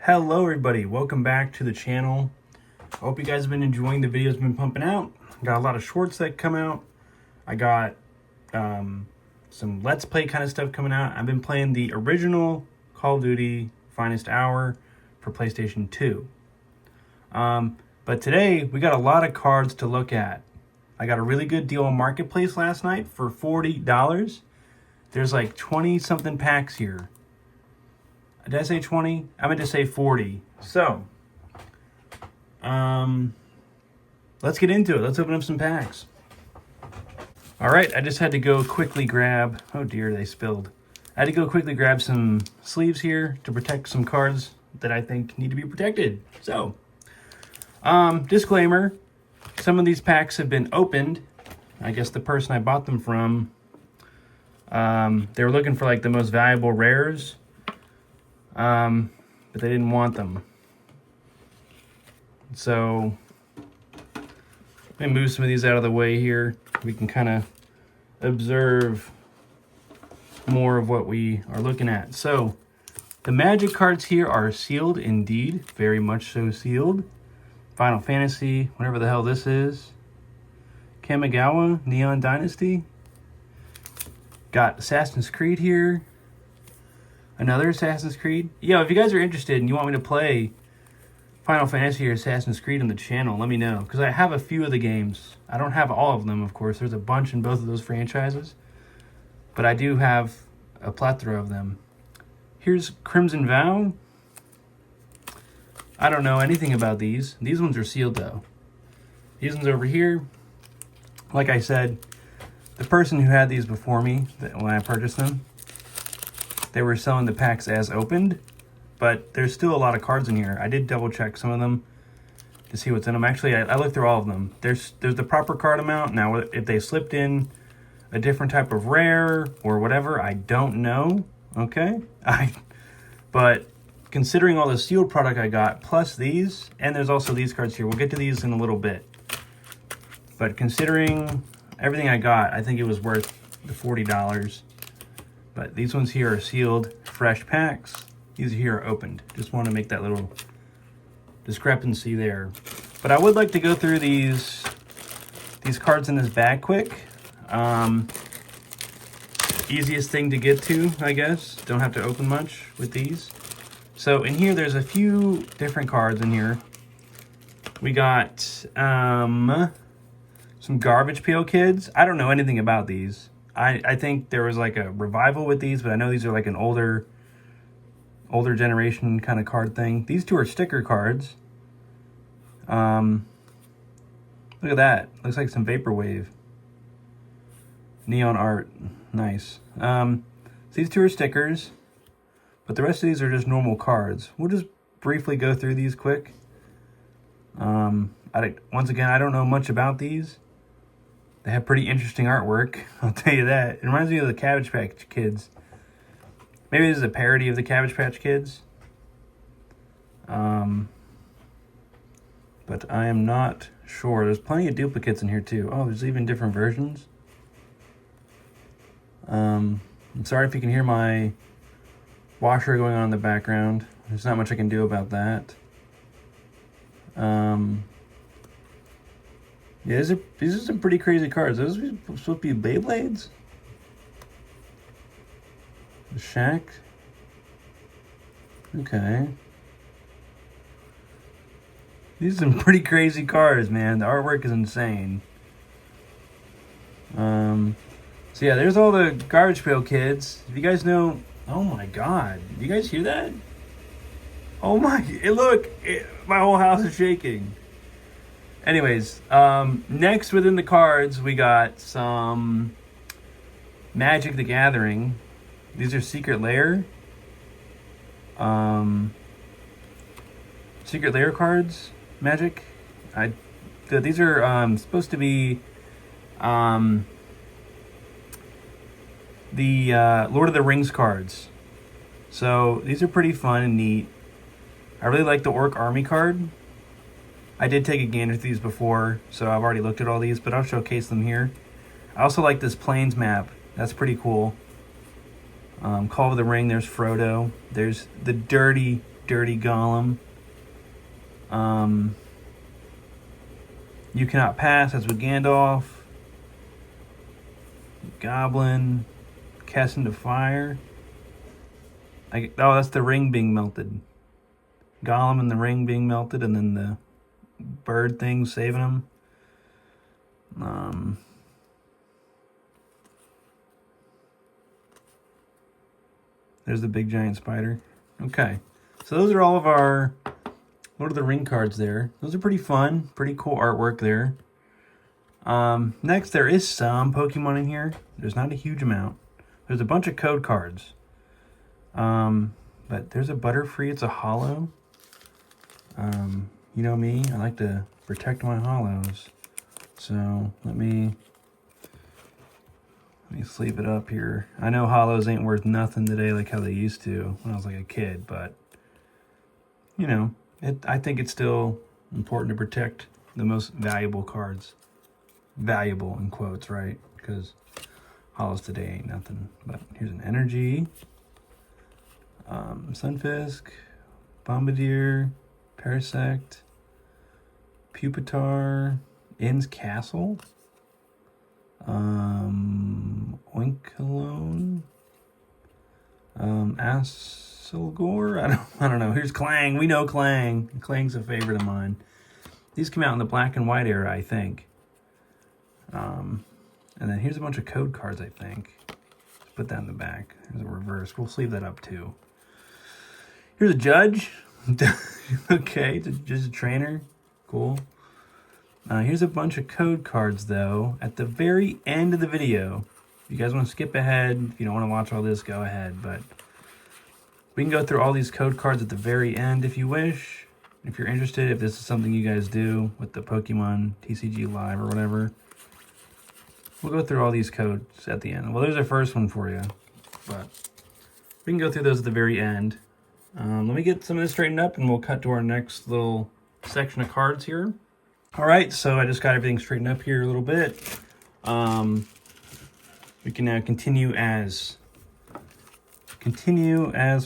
Hello everybody, welcome back to the channel. I hope you guys have been enjoying the videos I've been pumping out. Got a lot of shorts that come out. I got some Let's Play kind of stuff coming out. I've been playing the original Call of Duty Finest Hour for PlayStation 2. But today we got a lot of cards to look at. I got a really good deal on Marketplace last night for $40. There's like 20 something packs here. Did I say 20? I meant to say 40. So, let's get into it. Let's open up some packs. All right, I just had to go quickly grab, oh dear, they spilled. I had to go quickly grab some sleeves here to protect some cards that I think need to be protected. So, disclaimer, some of these packs have been opened. I guess the person I bought them from, they were looking for like the most valuable rares. But they didn't want them. So let me move some of these out of the way here. We can kind of observe more of what we are looking at. So the Magic cards here are sealed indeed, very much so sealed. Final Fantasy, whatever the hell this is. Kamigawa, Neon Dynasty. Got Assassin's Creed here. Another Assassin's Creed. Yo, if you guys are interested and you want me to play Final Fantasy or Assassin's Creed on the channel, let me know. Because I have a few of the games. I don't have all of them, of course. There's a bunch in both of those franchises. But I do have a plethora of them. Here's Crimson Vow. I don't know anything about these. These ones are sealed, though. These ones over here. Like I said, the person who had these before me, when I purchased them, they were selling the packs as opened, but there's still a lot of cards in here. I did double check some of them to see what's in them. Actually, I looked through all of them. There's the proper card amount. Now, if they slipped in a different type of rare or whatever, I don't know. Okay, but considering all the sealed product I got, plus these, and there's also these cards here. We'll get to these in a little bit. But considering everything I got, I think it was worth the $40. But these ones here are sealed, fresh packs. These here are opened. Just want to make that little discrepancy there. But I would like to go through these cards in this bag quick. Easiest thing to get to, I guess. Don't have to open much with these. So in here, there's a few different cards in here. We got some Garbage Pail Kids. I don't know anything about these. I think there was like a revival with these, but I know these are like an older generation kind of card thing. These two are sticker cards. Look at that. Looks like some Vaporwave. Neon art. Nice. So these two are stickers, but the rest of these are just normal cards. We'll just briefly go through these quick. Once again, I don't know much about these. They have pretty interesting artwork, I'll tell you that. It reminds me of the Cabbage Patch Kids. Maybe this is a parody of the Cabbage Patch Kids. But I am not sure. There's plenty of duplicates in here too. Oh, there's even different versions. I'm sorry if you can hear my washer going on in the background. There's not much I can do about that. Yeah, these are some pretty crazy cards. Those are supposed to be Beyblades? The Shaq? Okay. These are some pretty crazy cards, man. The artwork is insane. So yeah, there's all the Garbage Pail Kids. If you guys know... Oh my god. Do you guys hear that? Oh my... my whole house is shaking. Anyways, next within the cards, we got some Magic the Gathering. These are Secret Lair. Secret Lair cards, Magic. These are supposed to be the Lord of the Rings cards. So these are pretty fun and neat. I really like the Orc Army card. I did take a gander through these before, so I've already looked at all these, but I'll showcase them here. I also like this Plains map. That's pretty cool. Call of the Ring, there's Frodo. There's the dirty dirty Golem. You Cannot Pass, that's with Gandalf. Goblin, Cast into Fire. Oh, that's the ring being melted. Gollum and the ring being melted, and then the bird thing saving him. There's the big giant spider. Okay, so those are all of our Lord of the Ring cards there. Those are pretty fun, pretty cool artwork there. Next, there is some Pokemon in here. There's not a huge amount. There's a bunch of code cards. But there's a Butterfree. It's a holo. You know me, I like to protect my holos. So let me sleeve it up here. I know holos ain't worth nothing today like how they used to when I was like a kid, but you know, I think it's still important to protect the most valuable cards. Valuable in quotes, right? Because holos today ain't nothing. But here's an Energy, Sunfisk, Bombardier, Parasect, Pupitar, Inn's Castle, Oinkalone, Asselgore. I don't know. Here's Clang. We know Clang. Clang's a favorite of mine. These come out in the black and white era, I think. And then here's a bunch of code cards, I think. Let's put that in the back. There's a reverse. We'll sleeve that up too. Here's a Judge. Okay, just a trainer. Cool. Here's a bunch of code cards, though, at the very end of the video. If you guys want to skip ahead, if you don't want to watch all this, go ahead. But we can go through all these code cards at the very end if you wish. If you're interested, if this is something you guys do with the Pokemon TCG Live or whatever. We'll go through all these codes at the end. Well, there's our first one for you. But we can go through those at the very end. Let me get some of this straightened up and we'll cut to our next little section of cards here. All right, so I just got everything straightened up here a little bit. We can now continue as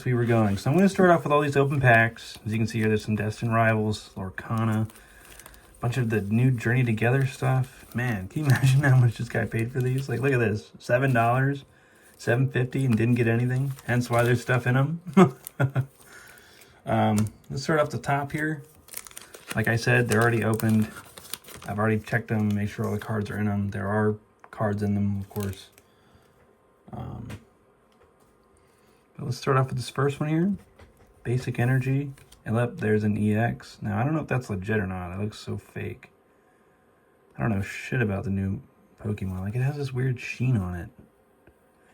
we were going. So I'm going to start off with all these open packs. As you can see here, there's some Destined Rivals, Lorcana, a bunch of the new Journey Together stuff. Man, can you imagine how much this guy paid for these? Like, look at this, $7, $7.50, and didn't get anything. Hence why there's stuff in them. Let's start off the top here. Like I said, they're already opened. I've already checked them, make sure all the cards are in them. There are cards in them, of course. But let's start off with this first one here. Basic Energy. And look, there's an EX. Now, I don't know if that's legit or not. It looks so fake. I don't know shit about the new Pokemon. Like, it has this weird sheen on it.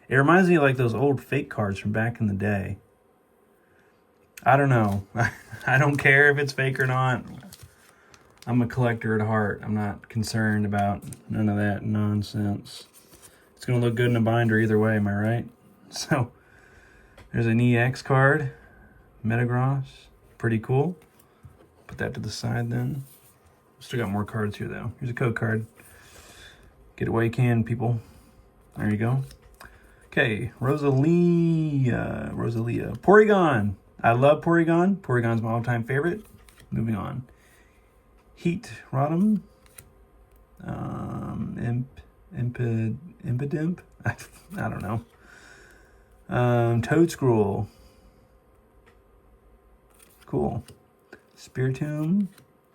It reminds me of like those old fake cards from back in the day. I don't know. I don't care if it's fake or not. I'm a collector at heart. I'm not concerned about none of that nonsense. It's going to look good in a binder either way, am I right? So, there's an EX card. Metagross. Pretty cool. Put that to the side then. Still got more cards here, though. Here's a code card. Get it while you can, people. There you go. Okay, Rosalia. Porygon. I love Porygon. Porygon's my all-time favorite. Moving on. Heat Rotom. Impidimp. I don't know. Toadscruel. Cool. Spiritomb.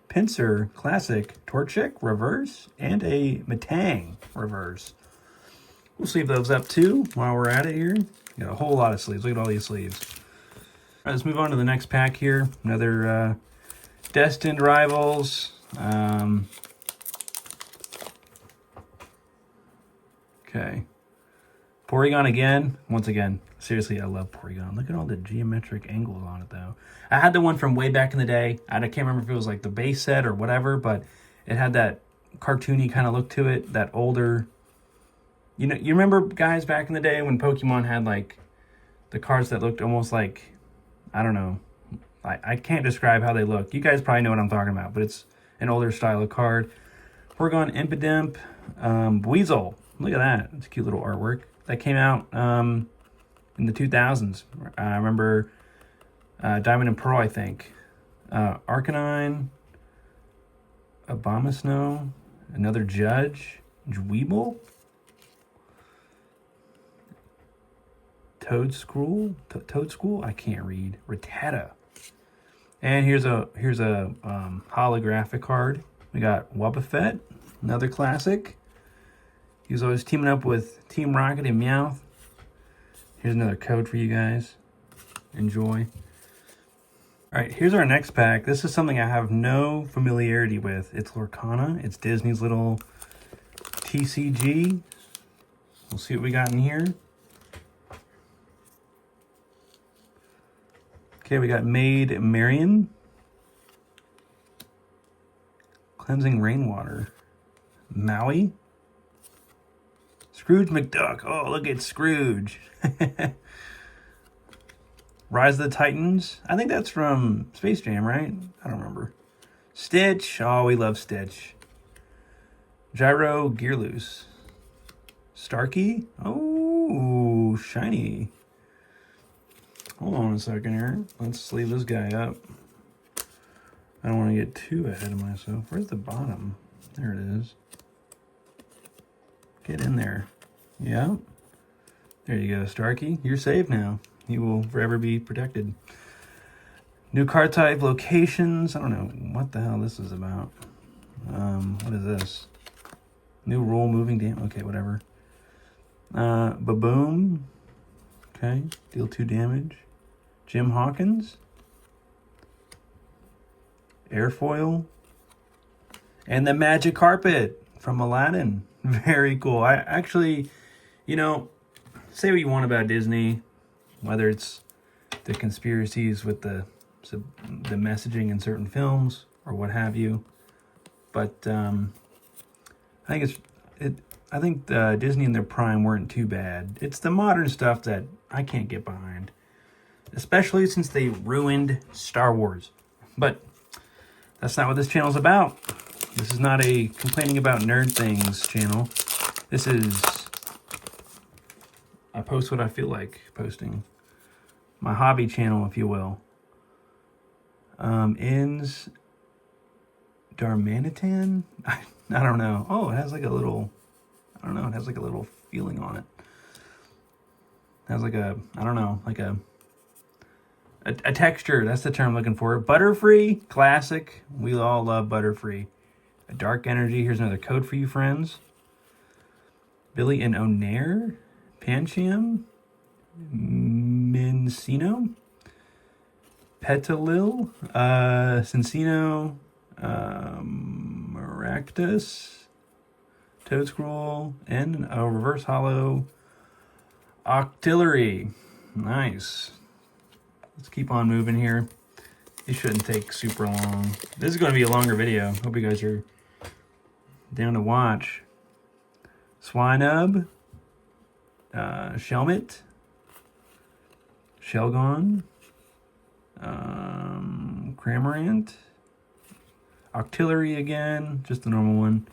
Pinsir Classic. Torchic Reverse. And a Metang Reverse. We'll sleeve those up too while we're at it here. Got a whole lot of sleeves. Look at all these sleeves. All right, let's move on to the next pack here. Another Destined Rivals. Okay. Porygon again. Once again, seriously, I love Porygon. Look at all the geometric angles on it, though. I had the one from way back in the day. I can't remember if it was like the base set or whatever, but it had that cartoony kind of look to it, that older... You know, you remember, guys, back in the day when Pokemon had, like, the cards that looked almost like... I don't know. I can't describe how they look. You guys probably know what I'm talking about, but it's an older style of card. Porygon, Impidimp, Weasel. Look at that. It's a cute little artwork. That came out in the 2000s. I remember Diamond and Pearl, I think. Arcanine, Abomasnow, another Judge, Dweeble, Toadschool, I can't read. Rattata. And here's a holographic card. We got Wobbuffet, another classic. He was always teaming up with Team Rocket and Meowth. Here's another code for you guys. Enjoy. All right, here's our next pack. This is something I have no familiarity with. It's Lorcana. It's Disney's little TCG. We'll see what we got in here. Okay, we got Maid Marian. Cleansing Rainwater. Maui. Scrooge McDuck. Oh, look at Scrooge. Rise of the Titans. I think that's from Space Jam, right? I don't remember. Stitch. Oh, we love Stitch. Gyro Gearloose. Starkey. Oh, shiny. Hold on a second here. Let's sleeve this guy up. I don't want to get too ahead of myself. Where's the bottom? There it is. Get in there. Yep. There you go, Starkey. You're safe now. You will forever be protected. New card type, locations. I don't know what the hell this is about. What is this? New rule, moving damage. Okay, whatever. Baboom. Okay, deal 2 damage. Jim Hawkins. Airfoil. And the magic carpet from Aladdin. Very cool. I actually, you know, say what you want about Disney, whether it's the conspiracies with the messaging in certain films or what have you, but I think Disney and their Prime weren't too bad. It's the modern stuff that I can't get behind, especially since they ruined Star Wars. But that's not what this channel's about. This is not a complaining about nerd things channel. This is, I post what I feel like posting. My hobby channel, if you will. Ends Darmanitan? I don't know. Oh, it has like a little, I don't know, it has like a little feeling on it. It has like a, I don't know, like a texture. That's the term I'm looking for. Butterfree, classic. We all love Butterfree. A Dark Energy. Here's another code for you, friends. Billy and O'Nair. Pancham. Mincino. Petalil. Cincino. Maractus. Toadscroll. And a reverse hollow Octillery. Nice. Let's keep on moving here. These shouldn't take super long. This is going to be a longer video. Hope you guys are down to watch. Swinub. Shelmet. Shelgon. Cramorant. Octillery again. Just the normal one.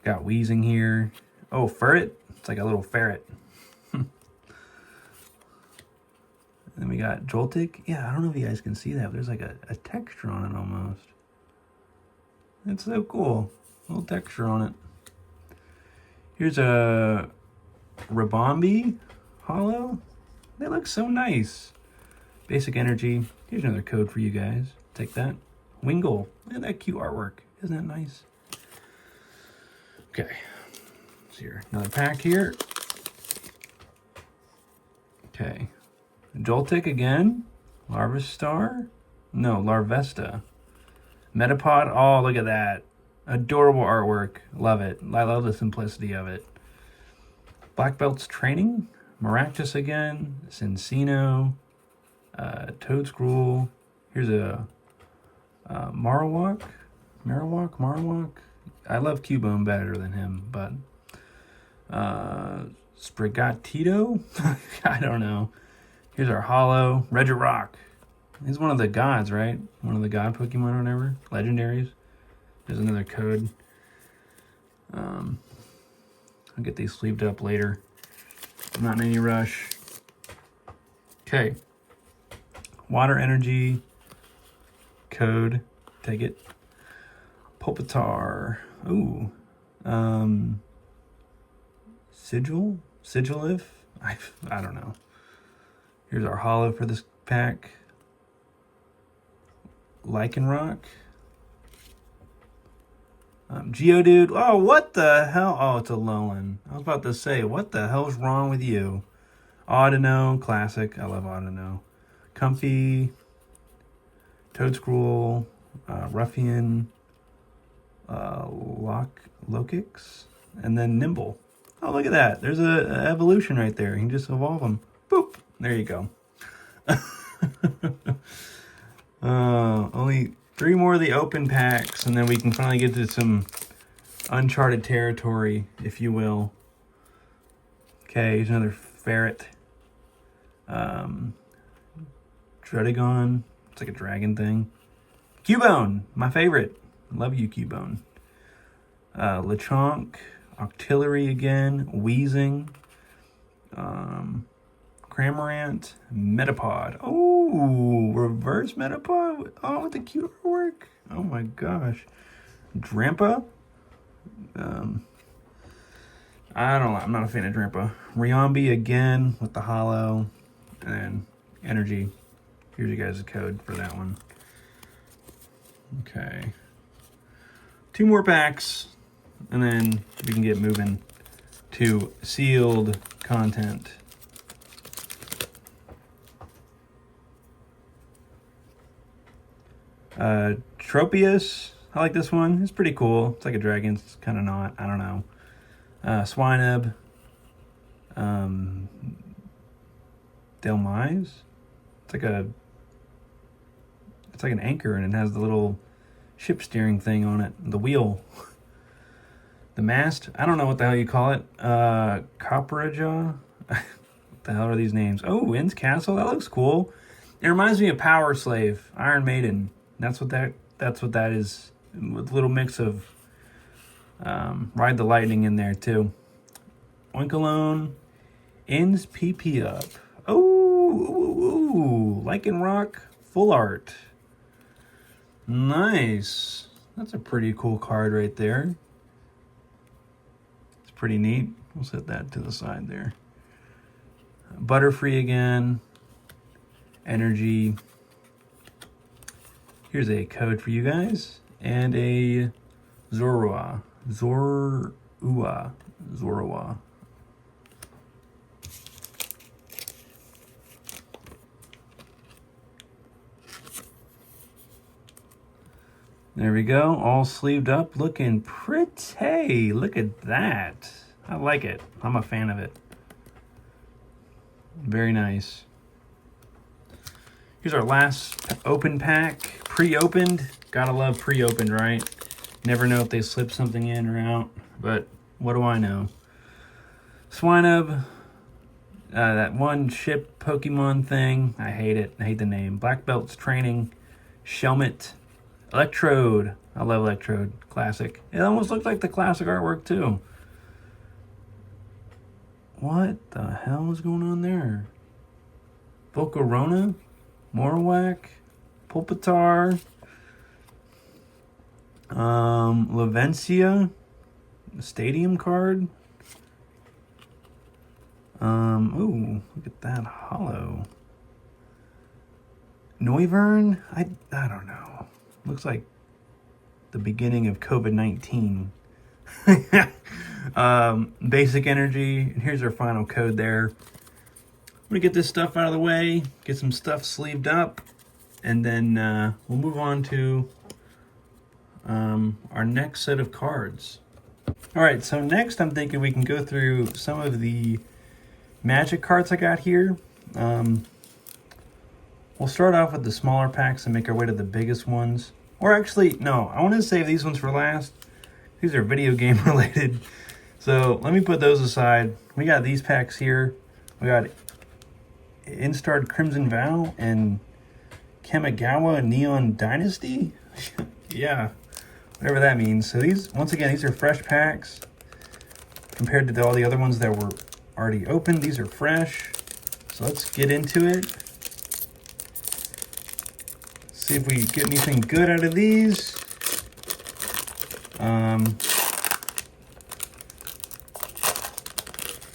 Got Wheezing here. Oh, Ferret. It's like a little ferret. Then we got Joltik. Yeah, I don't know if you guys can see that, but there's like a texture on it almost. It's so cool. A little texture on it. Here's a Rabombi Hollow. They look so nice. Basic Energy. Here's another code for you guys. Take that. Wingull. Look at that cute artwork. Isn't that nice? Okay. Let's see here. Another pack here. Okay. Joltik again. Larvestar. No, Larvesta. Metapod. Oh, look at that. Adorable artwork. Love it. I love the simplicity of it. Black Belt's Training. Maractus again. Cincino. Toadscroll. Here's a Marowak. Marowak. I love Cubone better than him, but Sprigatito? I don't know. Here's our Hollow. Regirock. He's one of the gods, right? One of the god Pokemon or whatever. Legendaries. There's another code. I'll get these sleeved up later. I'm not in any rush. Okay. Water Energy. Code. Take it. Pulpitar. Ooh. Sigilif? I don't know. Here's our holo for this pack. Lycanroc. Geodude. Oh, what the hell? Oh, it's a Alolan. I was about to say, what the hell's wrong with you? Audino. Classic. I love Audino. Comfy. Toadscruel. Ruffian. Lokix. And then Nimble. Oh, look at that. There's a evolution right there. You can just evolve them. Boop. There you go. Only 3 more of the open packs, and then we can finally get to some uncharted territory, if you will. Okay, here's another ferret. Dredagon. It's like a dragon thing. Cubone, my favorite. Love you, Cubone. Lechonk. Octillery again. Weezing. Cramorant. Metapod. Oh, reverse Metapod. Oh, with the cute artwork. Oh my gosh. Drampa. I don't know. I'm not a fan of Drampa. Riombi again with the holo. And then Energy. Here's you guys' code for that one. Okay. 2 more packs. And then we can get moving to sealed content. Tropius. I like this one. It's pretty cool. It's like a dragon. It's kind of not. I don't know. Swinub. Delmise. It's like an anchor, and it has the little ship steering thing on it. The wheel. The mast. I don't know what the hell you call it. Copperajaw. What the hell are these names? Oh, Inn's Castle. That looks cool. It reminds me of Power Slave. Iron Maiden. That's what that is. With a little mix of Ride the Lightning in there too. Oinkalone. Inn's PP up. Oh, Lycanroc full art. Nice. That's a pretty cool card right there. It's pretty neat. We'll set that to the side there. Butterfree again. Energy. Here's a code for you guys. And a Zorua. Zorua. There we go, all sleeved up, looking pretty. Look at that. I like it. I'm a fan of it. Very nice. Here's our last open pack. Pre-opened. Gotta love pre-opened, right? Never know if they slip something in or out, but what do I know? Swinub. That one ship Pokemon thing. I hate it. I hate the name. Black Belt's Training. Shelmet. Electrode. I love Electrode. Classic. It almost looks like the classic artwork too. What the hell is going on there? Volcarona. Marowak. Pulpitar. Lavencia. Stadium card. Ooh, look at that holo. Noivern? I don't know. Looks like the beginning of COVID-19. Basic Energy. And here's our final code there. I'm going to get this stuff out of the way, get some stuff sleeved up, and then we'll move on to our next set of cards. All right, so next I'm thinking we can go through some of the Magic cards I got here. We'll start off with the smaller packs and make our way to the biggest ones. Or actually, no, I want to save these ones for last. These are video game related. So let me put those aside. We got these packs here. We got Instart Crimson Vow and Kamigawa Neon Dynasty. Yeah, whatever that means. So these, once again, these are fresh packs compared to all the other ones that were already opened. These are fresh. So let's get into it. See if we get anything good out of these. I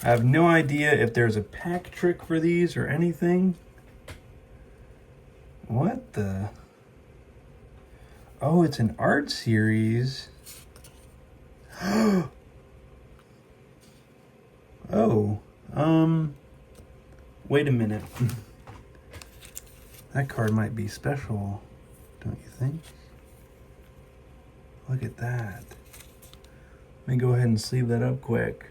have no idea if there's a pack trick for these or anything. What the? Oh, it's an art series. Oh, wait a minute. That card might be special, don't you think? Look at that. Let me go ahead and sleeve that up quick.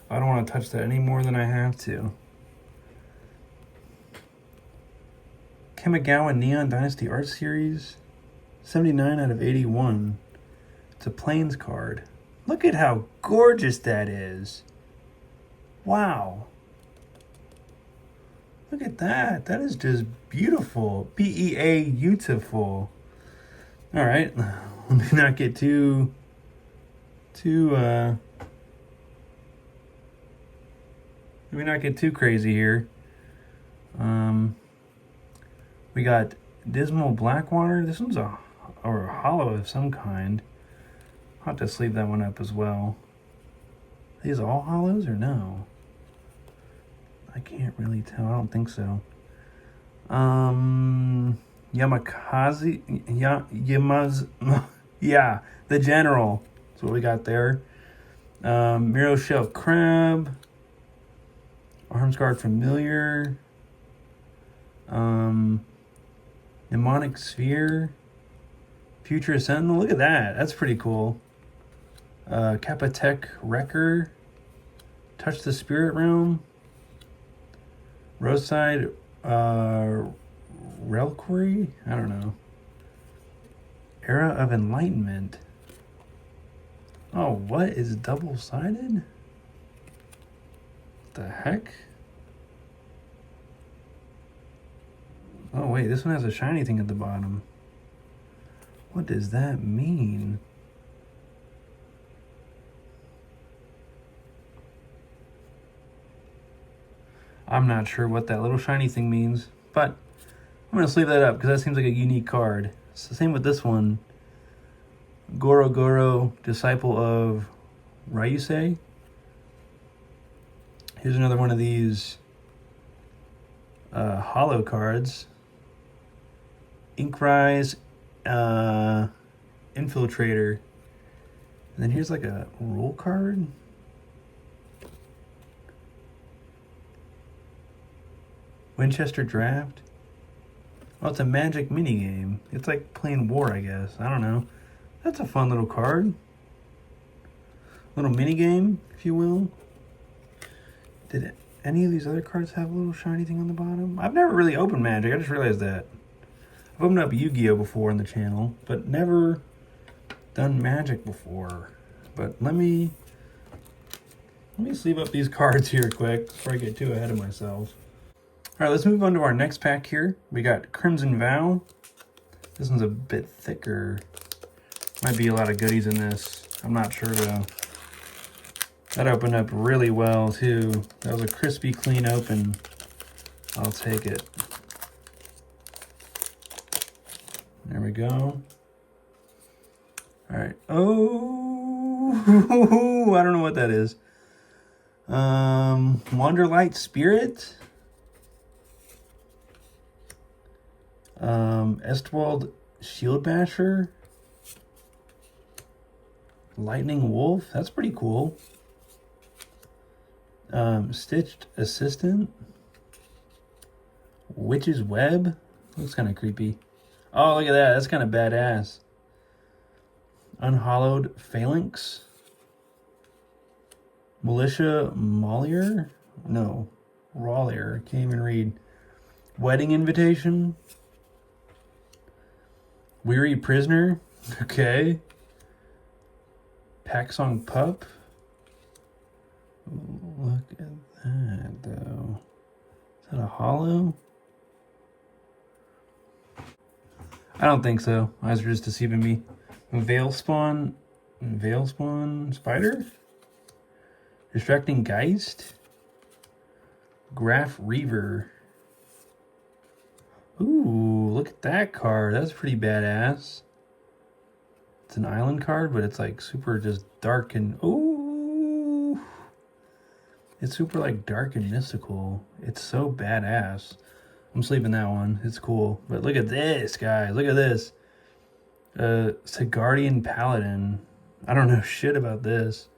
I don't want to touch that any more than I have to. Kamigawa Neon Dynasty Art Series, 79 out of 81. It's a Plains card. Look at how gorgeous that is. Wow. Look at that. That is just beautiful. beautiful. All right. Let me not get too let me not get too crazy here. We got Dismal Blackwater. This one's a hollow of some kind. I'll have to sleeve that one up as well. Are these all hollows or no? I can't really tell. I don't think so. Yeah, the General. That's what we got there. Miro Shell Crab. Armsguard Familiar. Mnemonic Sphere. Future Sentinel. Look at that. That's pretty cool. Kappatek Wrecker. Touch the Spirit Realm. Roadside Reliquary? I don't know. Era of Enlightenment. Oh, what is double-sided? What the heck? Oh, wait, this one has a shiny thing at the bottom. What does that mean? I'm not sure what that little shiny thing means, but I'm going to sleeve that up because that seems like a unique card. It's the same with this one. Goro Goro, Disciple of Ryusei. Here's another one of these hollow cards. Inkrise Infiltrator. And then here's like a rule card. Winchester Draft. Oh, it's a Magic minigame. It's like playing War, I guess. I don't know. That's a fun little card. Little minigame, if you will. Did any of these other cards have a little shiny thing on the bottom? I've never really opened Magic. I just realized that. I've opened up YuGiOh before on the channel, but never done Magic before. But let me sleeve up these cards here quick before I get too ahead of myself. All right, let's move on to our next pack here. We got Crimson Vow. This one's a bit thicker. Might be a lot of goodies in this. I'm not sure though. That opened up really well too. That was a crispy, clean open. I'll take it. There we go. All right. Oh, I don't know what that is. Wanderlight Spirit. Estwald Shield Basher. Lightning Wolf. That's pretty cool. Stitched Assistant. Witch's Web. Looks kind of creepy. Oh, look at that. That's kind of badass. Unhallowed Phalanx. Militia Mollier? No. Rawlier. Can't even read. Wedding Invitation. Weary Prisoner. Okay. Packsong Pup. Ooh, look at that, though. Is that a hollow? I don't think so. Eyes are just deceiving me. Veilspawn Spider? Distracting Geist? Graph Reaver. Ooh, look at that card. That's pretty badass. It's an island card, but it's like super just dark and... Ooh! It's super like dark and mystical. It's so badass. I'm sleeping that one. It's cool. But look at this, guys. Look at this. Sigardian Paladin. I don't know shit about this.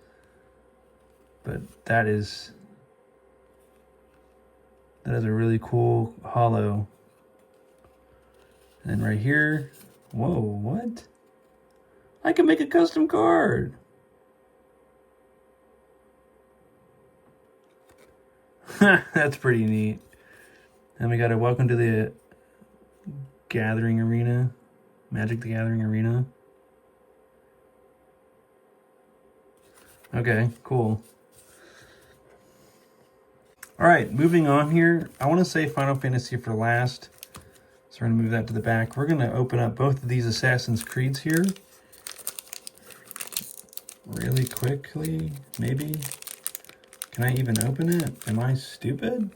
But that is a really cool holo. And right here, whoa, what? I can make a custom card. That's pretty neat. And we got a welcome to the Gathering Arena. Magic the Gathering Arena. Okay, cool. Alright, moving on here. I want to save Final Fantasy for last. So we're going to move that to the back. We're going to open up both of these Assassin's Creeds here. Really quickly, maybe. Can I even open it? Am I stupid?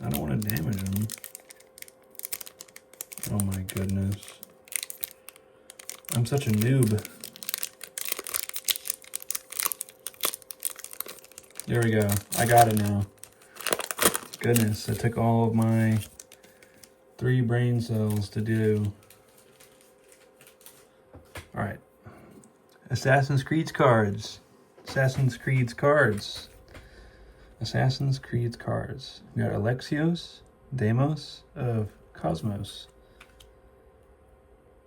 I don't want to damage them. Oh my goodness. I'm such a noob. There we go. I got it now. Goodness, it took all of my 3 brain cells to do. Alright. Assassin's Creed cards. Assassin's Creed cards. Assassin's Creed cards. We got Alexios, Deimos of Cosmos.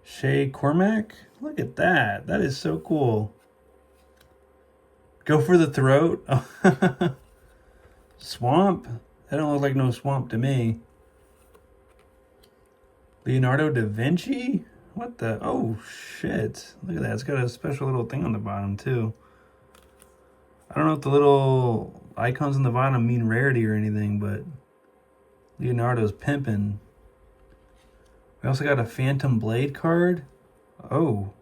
Shay Cormac. Look at that. That is so cool. Go for the throat. Swamp. That don't look like no swamp to me. Leonardo da Vinci? What the? Oh, shit. Look at that. It's got a special little thing on the bottom, too. I don't know if the little icons on the bottom mean rarity or anything, but Leonardo's pimping. We also got a Phantom Blade card. Oh.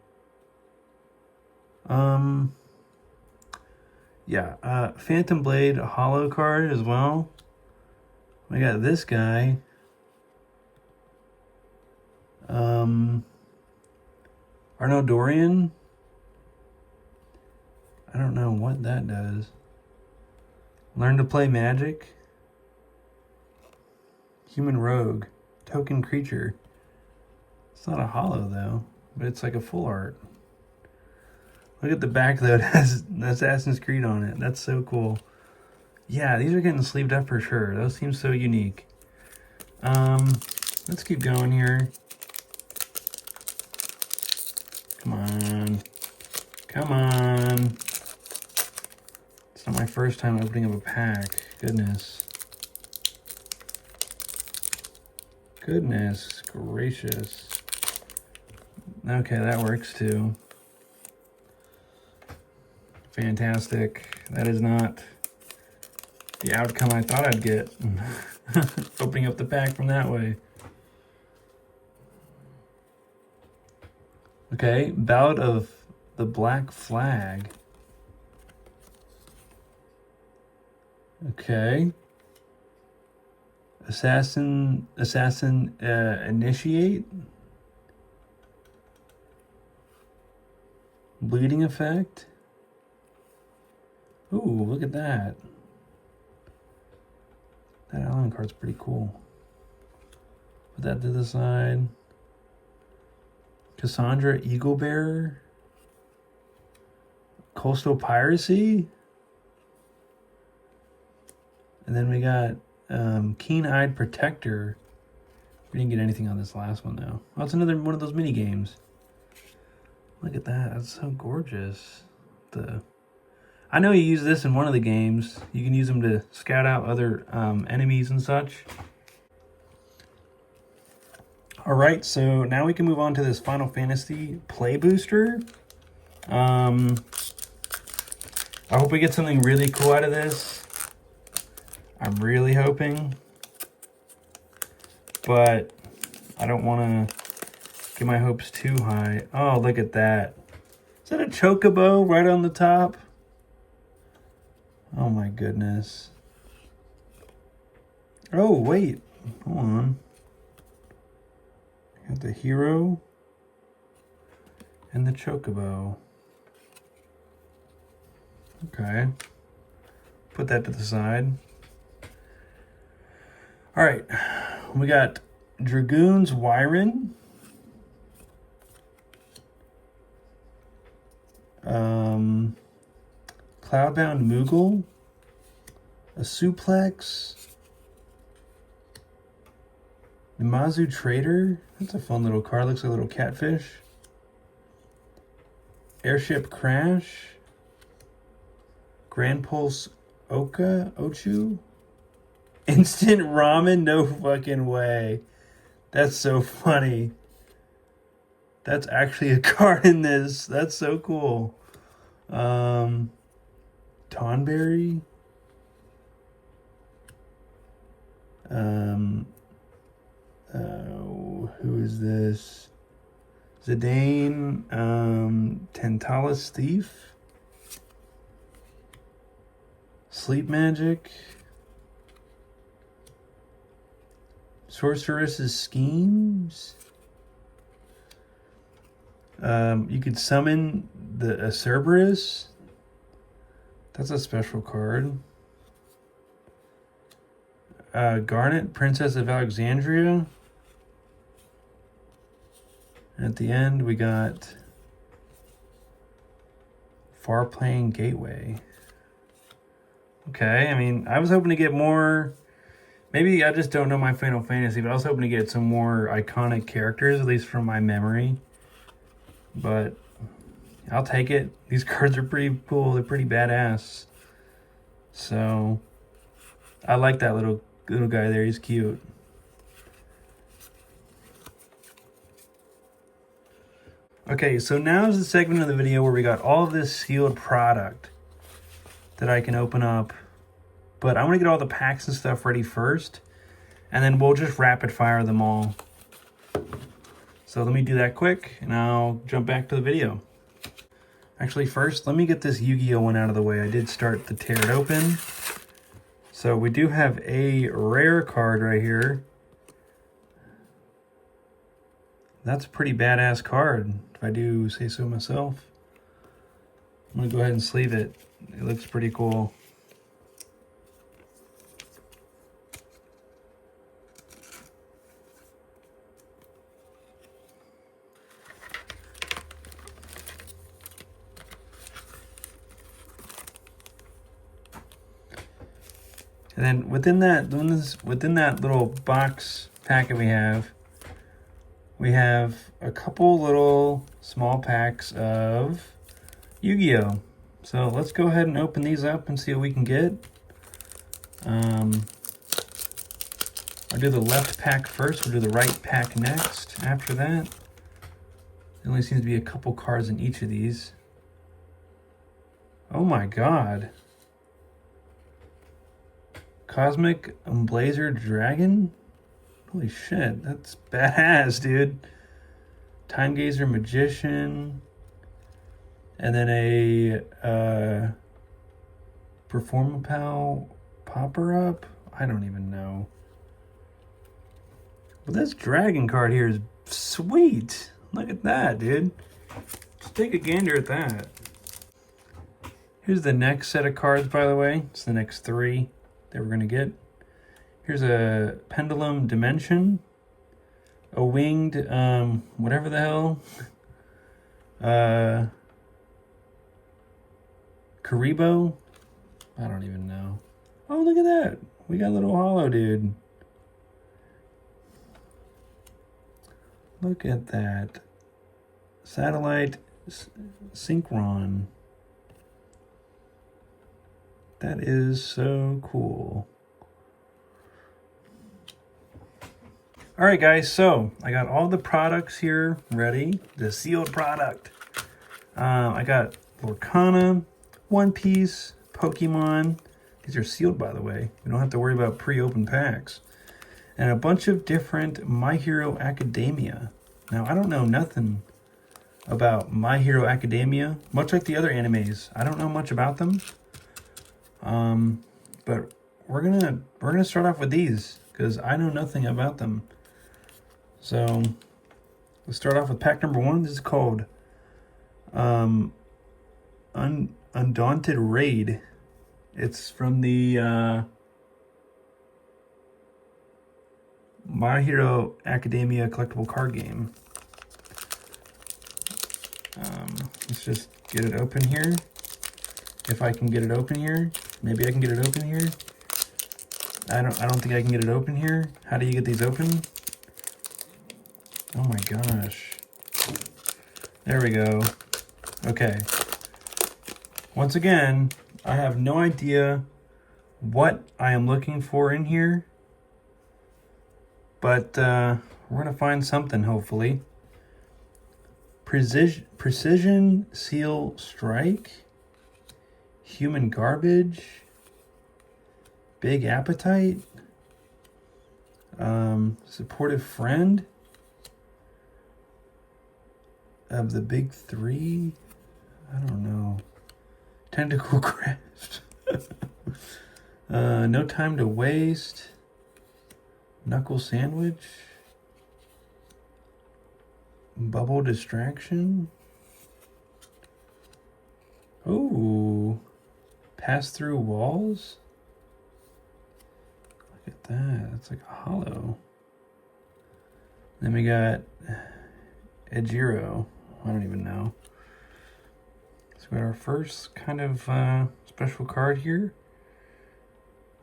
Yeah, Phantom Blade holo card as well. We got this guy. Arno Dorian. I don't know what that does. Learn to play Magic. Human Rogue. Token creature. It's not a holo though, but it's like a full art. Look at the back though, it has Assassin's Creed on it. That's so cool. Yeah, these are getting sleeved up for sure. Those seem so unique. Let's keep going here. Come on. Come on. It's not my first time opening up a pack. Goodness. Goodness gracious. Okay, that works too. Fantastic. That is not the outcome I thought I'd get. Opening up the pack from that way. Okay, Ballad of the Black Flag. Okay. Assassin Initiate. Bleeding Effect. Ooh, look at that. That island card's pretty cool. Put that to the side. Cassandra Eagle Bearer. Coastal Piracy. And then we got Keen-Eyed Protector. We didn't get anything on this last one though. Oh, it's another one of those mini games. Look at that. That's so gorgeous. I know you use this in one of the games. You can use them to scout out other enemies and such. Alright, so now we can move on to this Final Fantasy Play Booster. I hope we get something really cool out of this. I'm really hoping. But I don't want to get my hopes too high. Oh, look at that. Is that a chocobo right on the top? Oh my goodness. Oh, wait. Hold on. Got the hero and the chocobo. Okay. Put that to the side. All right. We got Dragoon's Wyron. Cloudbound Moogle. A Suplex. The Mazu Trader. That's a fun little card. Looks like a little catfish. Airship Crash. Grand Pulse Ochu. Instant Ramen? No fucking way. That's so funny. That's actually a card in this. That's so cool. Tonberry. Who is this? Zidane. Tantalus Thief. Sleep Magic. Sorceress's Schemes. You could summon the Cerberus. That's a special card. Garnet, Princess of Alexandria. And at the end, we got Farplaying Gateway. Okay, I mean, I was hoping to get more. Maybe I just don't know my Final Fantasy, but I was hoping to get some more iconic characters, at least from my memory. But I'll take it. These cards are pretty cool. They're pretty badass. So I like that little guy there. He's cute. Okay, so now is the segment of the video where we got all of this sealed product that I can open up. But I want to get all the packs and stuff ready first, and then we'll just rapid fire them all. So let me do that quick, and I'll jump back to the video. Actually, first, let me get this YuGiOh one out of the way. I did start to tear it open. So we do have a rare card right here. That's a pretty badass card, if I do say so myself. I'm going to go ahead and sleeve it. It looks pretty cool. And then within that little box packet we have a couple little small packs of YuGiOh. So let's go ahead and open these up and see what we can get. I'll do the left pack first. We'll do the right pack next. After that, there only seems to be a couple cards in each of these. Oh my god. Cosmic Blazer Dragon? Holy shit, that's badass, dude. Time Gazer Magician. And then a Performapal Popper-Up? I don't even know. But this dragon card here is sweet. Look at that, dude. Just take a gander at that. Here's the next set of cards, by the way. It's the next three that we're going to get. Here's a Pendulum Dimension. A winged, whatever the hell. Karibo? I don't even know. Oh, look at that. We got a little hollow dude. Look at that. Satellite Synchron. That is so cool. All right, guys, so I got all the products here ready, the sealed product. I got Lorcana, One Piece, Pokemon. These are sealed, by the way. We don't have to worry about pre-opened packs. And a bunch of different My Hero Academia. Now, I don't know nothing about My Hero Academia, much like the other animes. I don't know much about them. But we're gonna start off with these because I know nothing about them. So Let's start off with pack number 1. This is called Undaunted Raid. It's from the My Hero Academia collectible card game. Let's just get it open here. If I can get it open here. Maybe I can get it open here. I don't think I can get it open here. How do you get these open? Oh my gosh. There we go. Okay. Once again, I have no idea what I am looking for in here. But we're going to find something, hopefully. Precision Seal Strike. Human Garbage. Big Appetite. Supportive Friend. Of the big 3. I don't know. Tentacle Craft. No Time to Waste. Knuckle Sandwich. Bubble Distraction. Oh, Pass Through Walls. Look at that. It's like a hollow. Then we got YuGiOh. I don't even know. So we got our first kind of special card here.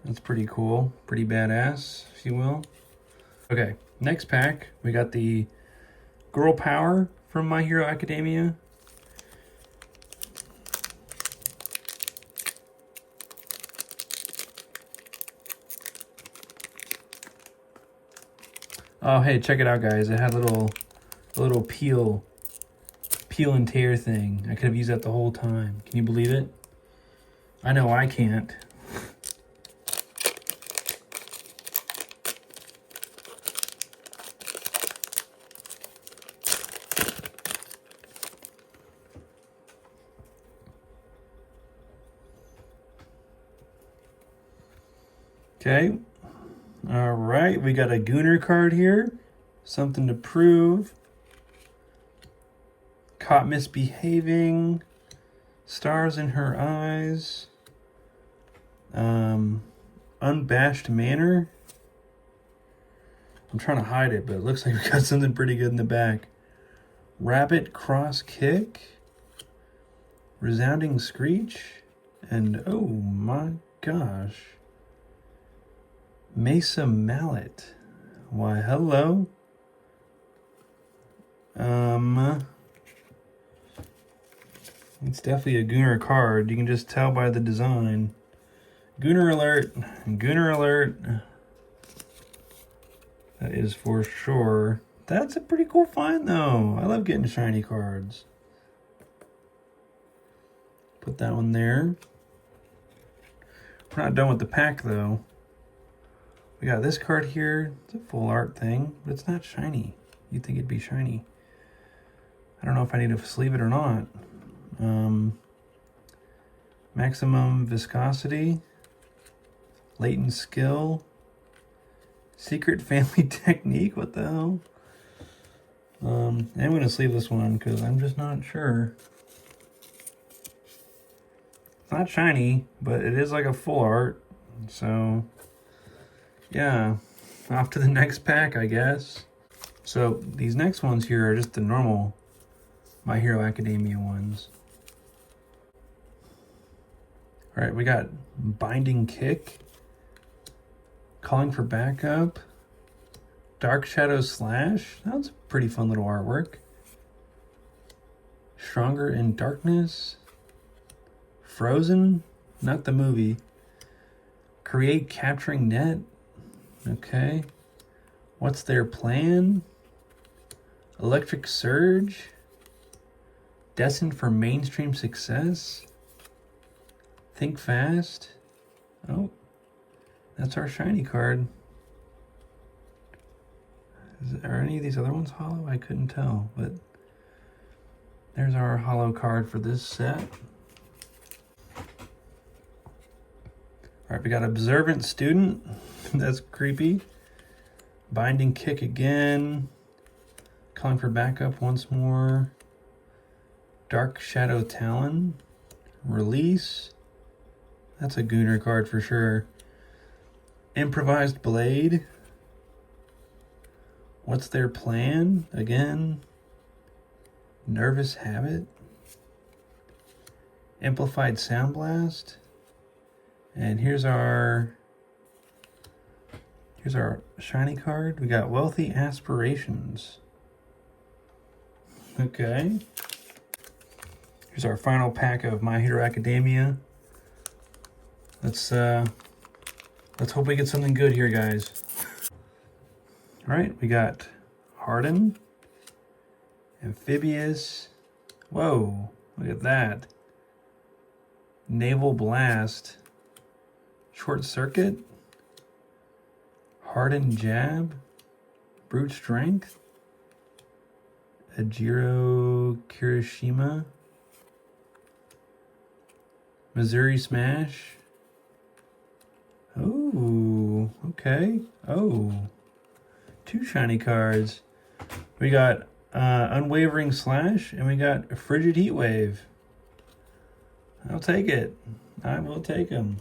That's pretty cool. Pretty badass, if you will. Okay, next pack. We got the Girl Power from My Hero Academia. Oh, hey, check it out, guys. It had a little peel and tear thing. I could have used that the whole time. Can you believe it? I know I can't. Okay. All right, we got a Gooner card here. Something to prove. Caught misbehaving. Stars in her eyes. Unabashed manner. I'm trying to hide it, but it looks like we got something pretty good in the back. Rabbit cross kick. Resounding screech. And oh my gosh. Mesa Mallet. Why, hello. It's definitely a Gooner card. You can just tell by the design. Gooner alert. Gooner alert. That is for sure. That's a pretty cool find, though. I love getting shiny cards. Put that one there. We're not done with the pack, though. We got this card here. It's a full art thing, but it's not shiny. You'd think it'd be shiny. I don't know if I need to sleeve it or not. Maximum Viscosity. Latent Skill. Secret Family Technique. What the hell? I'm going to sleeve this one because I'm just not sure. It's not shiny, but it is like a full art. So... yeah, off to the next pack, I guess. So these next ones here are just the normal My Hero Academia ones. All right, we got Binding Kick, Calling for Backup, Dark Shadow Slash. That's a pretty fun little artwork. Stronger in Darkness, Frozen, not the movie. Create Capturing Net. Okay. What's Their Plan? Electric Surge. Destined for Mainstream Success. Think Fast. Oh, that's our shiny card. Are any of these other ones hollow? I couldn't tell, but there's our hollow card for this set. All right, we got Observant Student. That's creepy. Binding Kick again. Calling for backup once more. Dark Shadow Talon. Release. That's a Gooner card for sure. Improvised Blade. What's their plan? Again. Nervous Habit. Amplified Sound Blast. And here's our shiny card. We got Wealthy Aspirations. Okay. Here's our final pack of My Hero Academia. Let's hope we get something good here, guys. All right, we got Harden, Amphibious. Whoa, look at that. Naval Blast, Short Circuit, Harden Jab, Brute Strength, Ajiro Kirishima, Missouri Smash. Oh, okay. Oh, 2 shiny cards. We got Unwavering Slash, and we got Frigid Heat Wave. I'll take it. I will take them.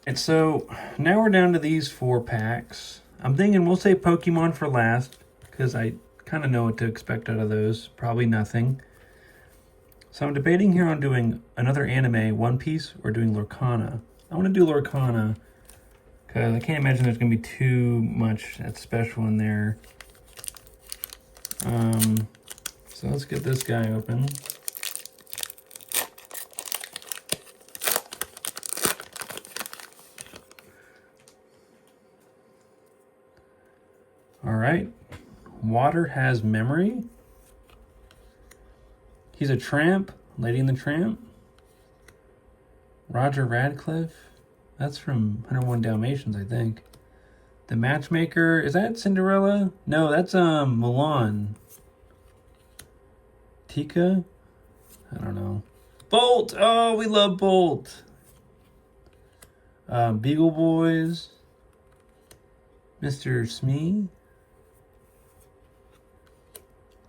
And so now we're down to these 4 packs. I'm thinking we'll say Pokemon for last because I kind of know what to expect out of those. Probably nothing. So I'm debating here on doing another anime, One Piece, or doing Lorcana. I want to do Lorcana because I can't imagine there's going to be too much that's special in there. So let's get this guy open. All right. Water Has Memory. He's a Tramp, Lady and the Tramp. Roger Radcliffe. That's from 101 Dalmatians, I think. The Matchmaker. Is that Cinderella? No, that's Mulan. Tika? I don't know. Bolt! Oh, we love Bolt. Beagle Boys. Mr. Smee.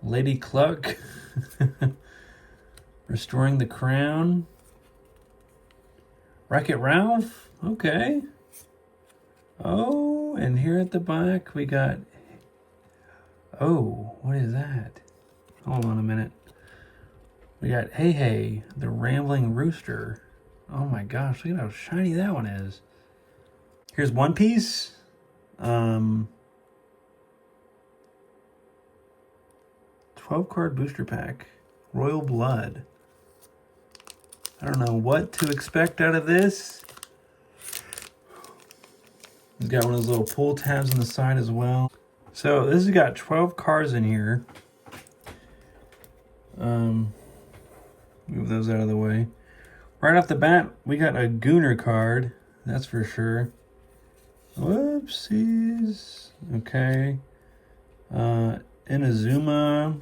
Lady Cluck. Restoring the Crown. Wreck-It Ralph. Okay. Oh, and here at the back we got... Oh, what is that? Hold on a minute. We got Hey Hey, the Rambling Rooster. Oh my gosh, look at how shiny that one is. Here's One Piece. 12-card booster pack. Royal Blood. I don't know what to expect out of this. He's got one of those little pull tabs on the side as well. So this has got 12 cards in here. Move those out of the way. Right off the bat, we got a Gooner card. That's for sure. Whoopsies. Okay. Inazuma.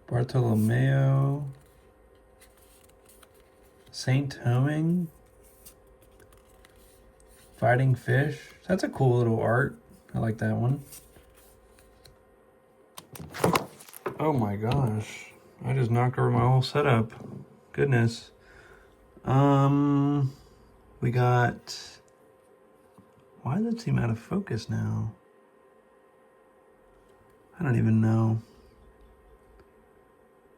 Bartolomeo. Saint Homing. Fighting Fish. That's a cool little art. I like that one. Oh my gosh. I just knocked over my whole setup. Goodness. We got... Why does it seem out of focus now? I don't even know.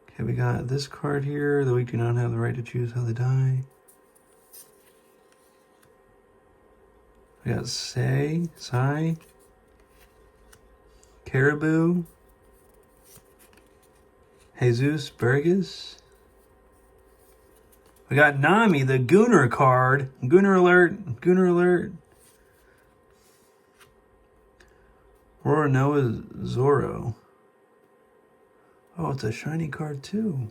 Okay, we got this card here. The weak do not have the right to choose how they die. We got Sai, Caribou, Jesus Burgess. We got Nami, the Gooner card. Gooner alert, Gooner alert. Roronoa Zoro. Oh, it's a shiny card too.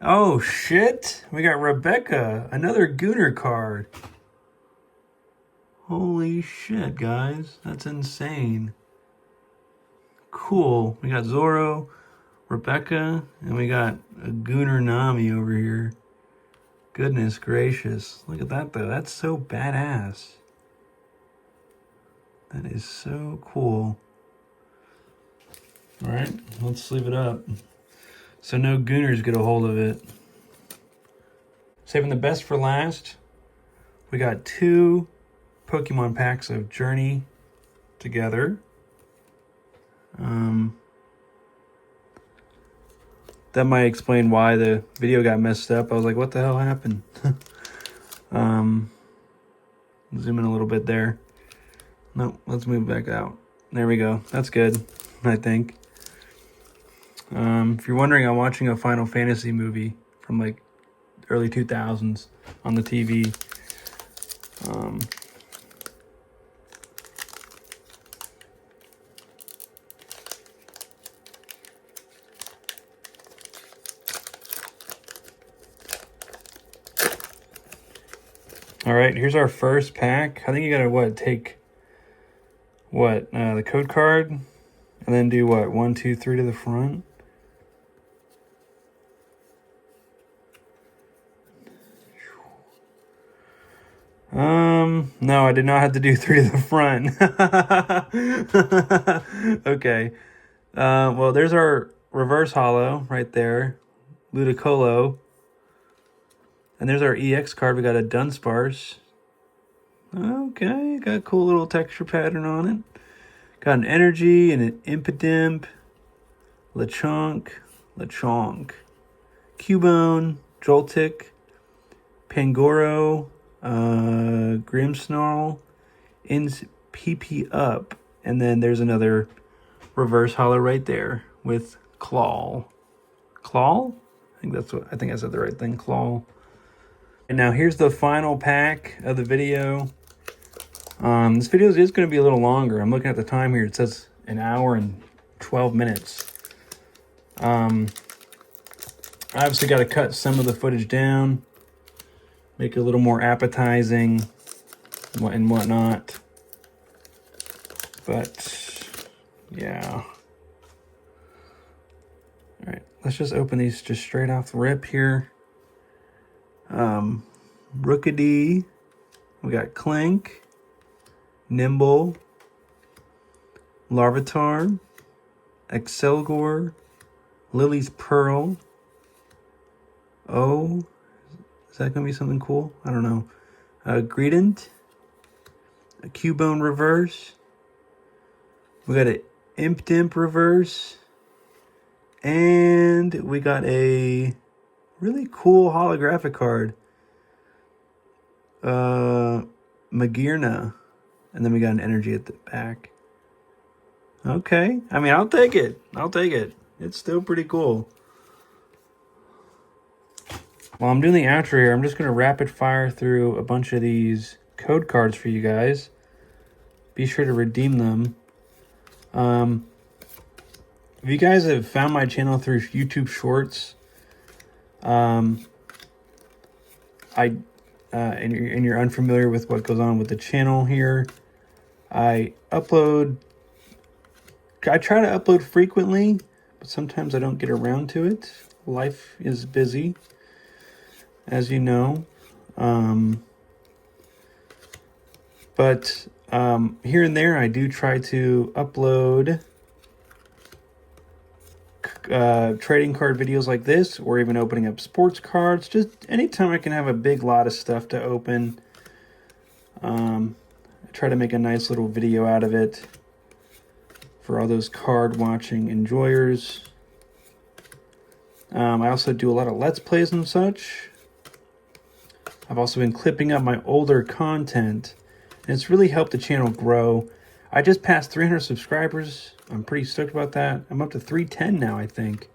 Oh shit, we got Rebecca, another Gooner card. Holy shit, guys. That's insane. Cool. We got Zoro, Rebecca, and we got a Gooner Nami over here. Goodness gracious. Look at that, though. That's so badass. That is so cool. Alright, let's sleeve it up. So no gooners get a hold of it. Saving the best for last, we got 2 Pokemon packs of Journey together. That might explain why the video got messed up. I was like, what the hell happened? Zoom in a little bit there. Nope, let's move back out. There we go. That's good, I think. If you're wondering, I'm watching a Final Fantasy movie from like early 2000s on the TV. All right, here's our first pack. I think you gotta take the code card, and then do 1, 2, 3 to the front. No, I did not have to do 3 to the front. Okay. Well, there's our reverse holo right there, Ludicolo. And there's our EX card. We got a Dunsparce. Okay, got a cool little texture pattern on it. Got an Energy and an Impidimp, Lechonk, Cubone, Joltik, Pangoro, Grimmsnarl, Ins PP Up, and then there's another reverse holo right there with Claw. Claw? I think I said the right thing, Claw. And now here's the final pack of the video. This video is going to be a little longer. I'm looking at the time here. It says 1 hour and 12 minutes. I obviously got to cut some of the footage down, make it a little more appetizing and whatnot. But yeah. All right, let's just open these just straight off the rip here. Rookidee, we got Clink, Nimble, Larvitar, Excelgor, Lily's Pearl. Oh, is that going to be something cool? I don't know. Greedent, a Cubone reverse. We got an Impidimp reverse. And we got a really cool holographic card. Magearna. And then we got an Energy at the back. Okay. I mean, I'll take it. It's still pretty cool. While I'm doing the outro here, I'm just going to rapid fire through a bunch of these code cards for you guys. Be sure to redeem them. If you guys have found my channel through YouTube Shorts, and you're unfamiliar with what goes on with the channel here, I try to upload frequently, but sometimes I don't get around to it. Life is busy, as you know. But here and there, I do try to upload trading card videos like this, or even opening up sports cards. Just anytime I can have a big lot of stuff to open, I try to make a nice little video out of it for all those card watching enjoyers. I also do a lot of Let's Plays and such. I've also been clipping up my older content, and it's really helped the channel grow. I just passed 300 subscribers. I'm pretty stoked about that. I'm up to 310 now, I think.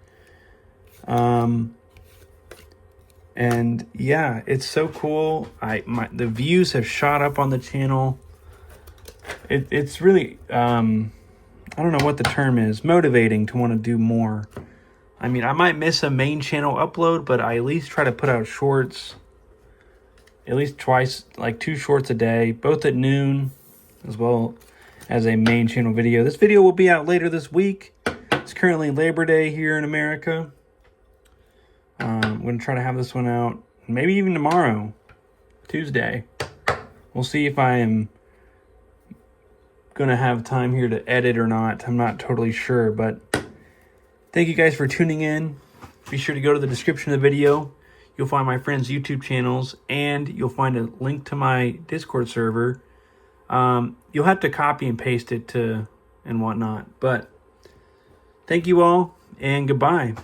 And yeah, it's so cool. The views have shot up on the channel. It's really, I don't know what the term is, motivating to want to do more. I mean, I might miss a main channel upload, but I at least try to put out shorts at least twice, like 2 shorts a day, both at noon, as well as a main channel video. This video will be out later this week. It's currently Labor Day here in America. I'm going to try to have this one out maybe even tomorrow, Tuesday. We'll see if I am going to have time here to edit or not. I'm not totally sure, but Thank you guys for tuning in. Be sure to go to the description of the video. You'll find my friends' YouTube channels, and you'll find a link to my Discord server. You'll have to copy and paste it and whatnot. But thank you all, and goodbye.